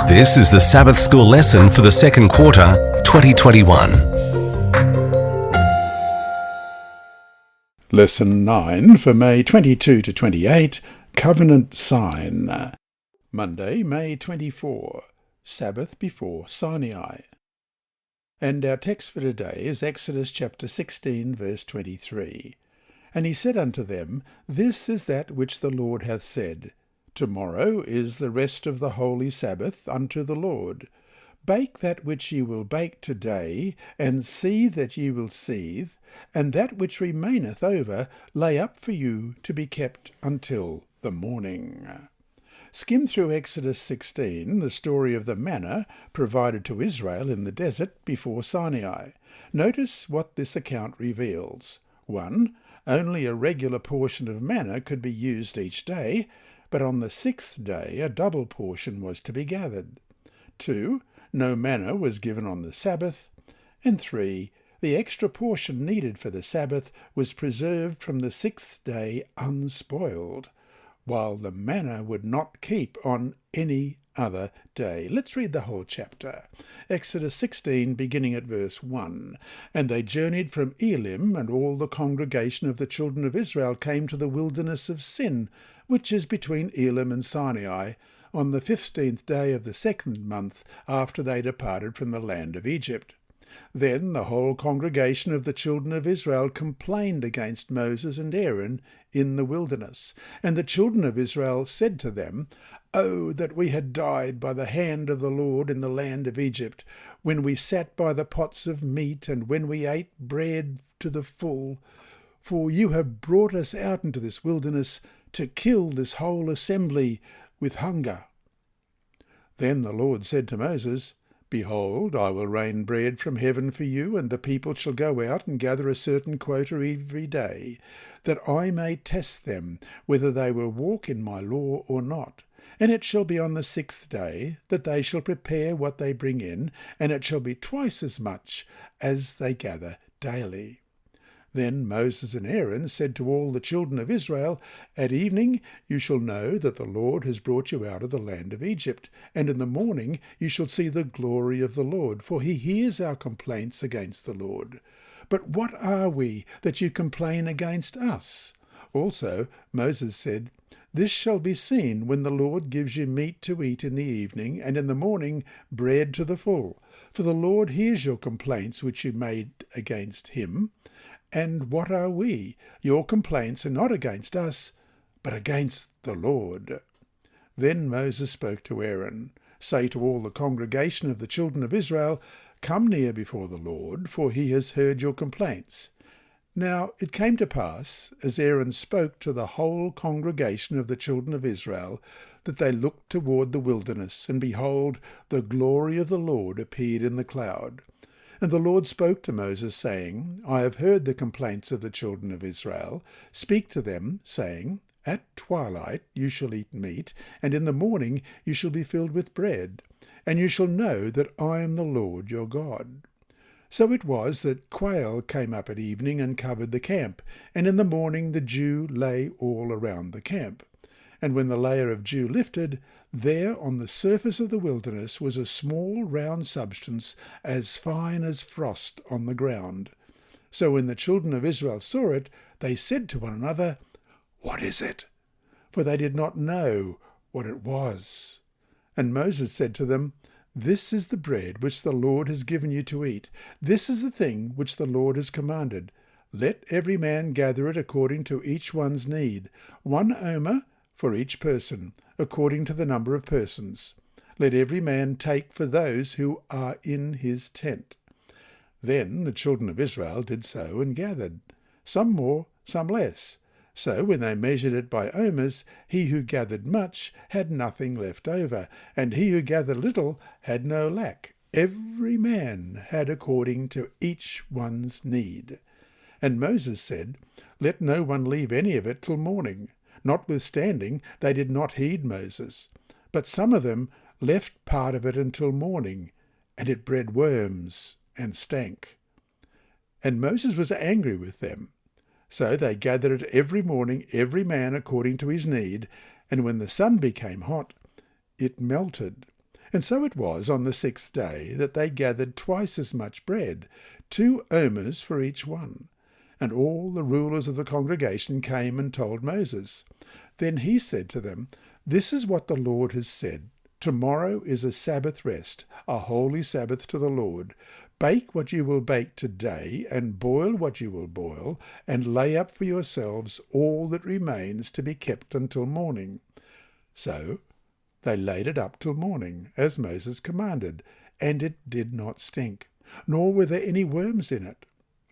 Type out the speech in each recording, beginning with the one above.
This is the Sabbath School lesson for the second quarter, 2021. Lesson 9 for May 22 to 28, Covenant Sign. Monday, May 24, Sabbath before Sinai. And our text for today is Exodus chapter 16, verse 23. And he said unto them, This is that which the Lord hath said, Tomorrow is the rest of the holy Sabbath unto the Lord. Bake that which ye will bake today, and seethe that ye will seethe, and that which remaineth over lay up for you to be kept until the morning. Skim through Exodus 16, the story of the manna provided to Israel in the desert before Sinai. Notice what this account reveals. 1. Only a regular portion of manna could be used each day, but on the sixth day a double portion was to be gathered. 2. No manna was given on the Sabbath. And 3. The extra portion needed for the Sabbath was preserved from the sixth day unspoiled, while the manna would not keep on any other day. Let's read the whole chapter. Exodus 16, beginning at verse 1. And they journeyed from Elim, and all the congregation of the children of Israel came to the wilderness of Sin, which is between Elim and Sinai, on the 15th day of the second month after they departed from the land of Egypt. Then the whole congregation of the children of Israel complained against Moses and Aaron in the wilderness. And the children of Israel said to them, Oh, that we had died by the hand of the Lord in the land of Egypt, when we sat by the pots of meat, and when we ate bread to the full. For you have brought us out into this wilderness to kill this whole assembly with hunger. Then the Lord said to Moses, Behold, I will rain bread from heaven for you, and the people shall go out and gather a certain quota every day, that I may test them, whether they will walk in my law or not. And it shall be on the sixth day that they shall prepare what they bring in, and it shall be twice as much as they gather daily. Then Moses and Aaron said to all the children of Israel, At evening you shall know that the Lord has brought you out of the land of Egypt, and in the morning you shall see the glory of the Lord, for he hears our complaints against the Lord. But what are we that you complain against us? Also Moses said, This shall be seen when the Lord gives you meat to eat in the evening, and in the morning bread to the full. For the Lord hears your complaints which you made against him. And what are we? Your complaints are not against us, but against the Lord. Then Moses spoke to Aaron, Say to all the congregation of the children of Israel, Come near before the Lord, for he has heard your complaints. Now it came to pass, as Aaron spoke to the whole congregation of the children of Israel, that they looked toward the wilderness, and behold, the glory of the Lord appeared in the cloud. And the Lord spoke to Moses, saying, I have heard the complaints of the children of Israel. Speak to them, saying, At twilight you shall eat meat, and in the morning you shall be filled with bread, and you shall know that I am the Lord your God. So it was that quail came up at evening and covered the camp, and in the morning the dew lay all around the camp. And when the layer of dew lifted, there on the surface of the wilderness was a small round substance as fine as frost on the ground. So when the children of Israel saw it, they said to one another, What is it? For they did not know what it was. And Moses said to them, This is the bread which the Lord has given you to eat. This is the thing which the Lord has commanded. Let every man gather it according to each one's need, 1 omer for each person, according to the number of persons. Let every man take for those who are in his tent. Then the children of Israel did so and gathered, some more, some less. So when they measured it by omers, he who gathered much had nothing left over, and he who gathered little had no lack. Every man had according to each one's need. And Moses said, Let no one leave any of it till morning. Notwithstanding, they did not heed Moses. But some of them left part of it until morning, and it bred worms and stank. And Moses was angry with them. So they gathered it every morning, every man according to his need, and when the sun became hot, it melted. And so it was on the 6th day that they gathered twice as much bread, 2 omers for each one. And all the rulers of the congregation came and told Moses. Then he said to them, "This is what the Lord has said. Tomorrow is a Sabbath rest, a holy Sabbath to the Lord. Bake what you will bake today, and boil what you will boil, and lay up for yourselves all that remains to be kept until morning." So they laid it up till morning, as Moses commanded, and it did not stink, nor were there any worms in it.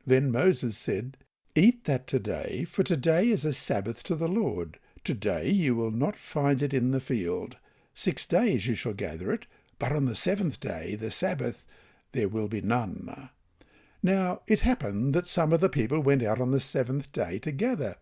Then Moses said, "Eat that today, for today is a Sabbath to the Lord. Today you will not find it in the field. 6 days you shall gather it, but on the 7th day, the Sabbath, there will be none." Now it happened that some of the people went out on the 7th day to gather,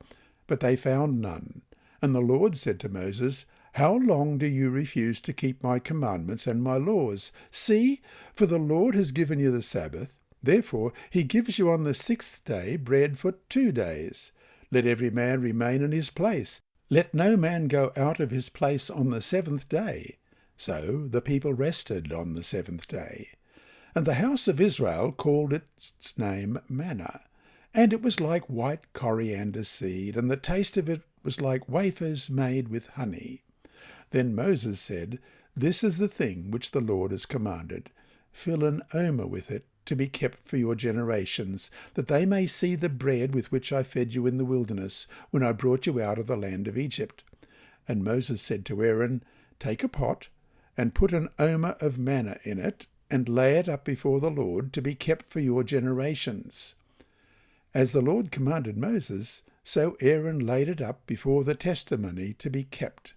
but they found none. And the Lord said to Moses, "How long do you refuse to keep my commandments and my laws? See, for the Lord has given you the Sabbath. Therefore he gives you on the 6th day bread for 2 days. Let every man remain in his place. Let no man go out of his place on the 7th day." So the people rested on the 7th day. And the house of Israel called its name manna. And it was like white coriander seed, and the taste of it was like wafers made with honey. Then Moses said, "This is the thing which the Lord has commanded. Fill an omer with it, to be kept for your generations, that they may see the bread with which I fed you in the wilderness, when I brought you out of the land of Egypt." And Moses said to Aaron, "Take a pot, and put an omer of manna in it, and lay it up before the Lord, to be kept for your generations." As the Lord commanded Moses, so Aaron laid it up before the testimony to be kept.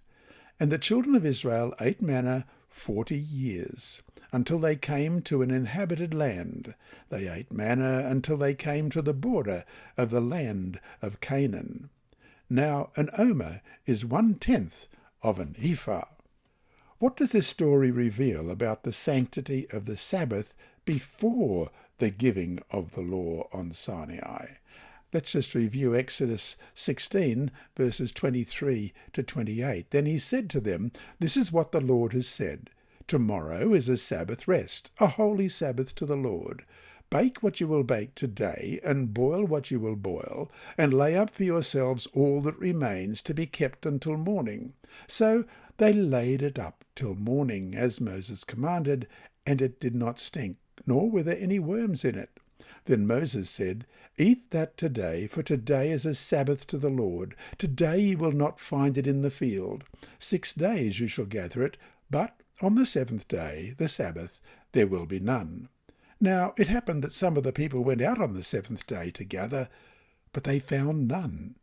And the children of Israel ate manna 40 years, until they came to an inhabited land. They ate manna until they came to the border of the land of Canaan. Now an omer is 1/10 of an ephah. What does this story reveal about the sanctity of the Sabbath before the giving of the law on Sinai? Let's just review Exodus 16, verses 23 to 28. Then he said to them, "This is what the Lord has said. Tomorrow is a Sabbath rest, a holy Sabbath to the Lord. Bake what you will bake today, and boil what you will boil, and lay up for yourselves all that remains to be kept until morning." So they laid it up till morning, as Moses commanded, and it did not stink, nor were there any worms in it. Then Moses said, "Eat that today, for today is a Sabbath to the Lord. Today you will not find it in the field. 6 days you shall gather it, but on the 7th day, the Sabbath, there will be none." Now it happened that some of the people went out on the 7th day to gather, but they found none.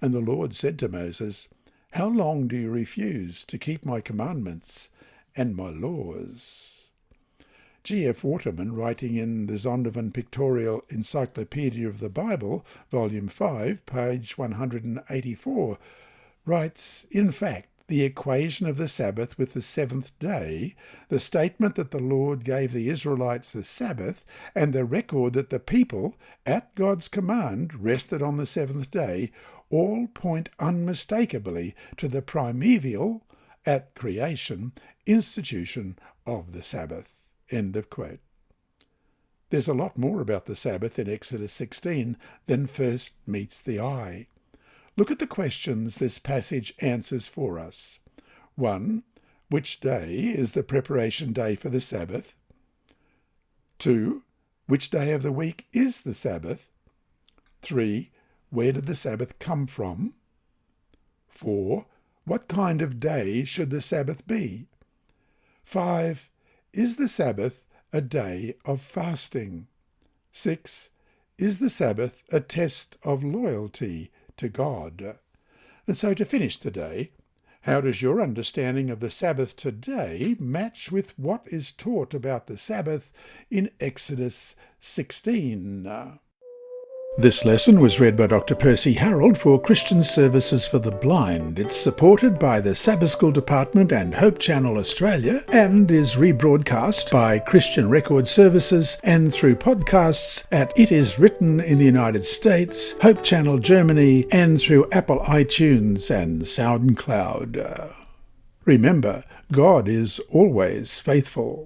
And the Lord said to Moses, "How long do you refuse to keep my commandments and my laws?" G.F. Waterman, writing in the Zondervan Pictorial Encyclopedia of the Bible, Volume 5, page 184, writes, "In fact, the equation of the Sabbath with the 7th day, the statement that the Lord gave the Israelites the Sabbath, and the record that the people, at God's command, rested on the 7th day, all point unmistakably to the primeval, at creation, institution of the Sabbath." End of quote. There's a lot more about the Sabbath in Exodus 16 than first meets the eye. Look at the questions this passage answers for us. 1. Which day is the preparation day for the Sabbath? 2. Which day of the week is the Sabbath? 3. Where did the Sabbath come from? 4. What kind of day should the Sabbath be? 5. Is the Sabbath a day of fasting? 6. Is the Sabbath a test of loyalty to God? And so to finish today, how does your understanding of the Sabbath today match with what is taught about the Sabbath in Exodus 16? This lesson was read by Dr. Percy Harrold for Christian Services for the Blind. It's supported by the Sabbath School Department and Hope Channel Australia, and is rebroadcast by Christian Record Services and through podcasts at It Is Written in the United States, Hope Channel Germany, and through Apple iTunes and SoundCloud. Remember, God is always faithful.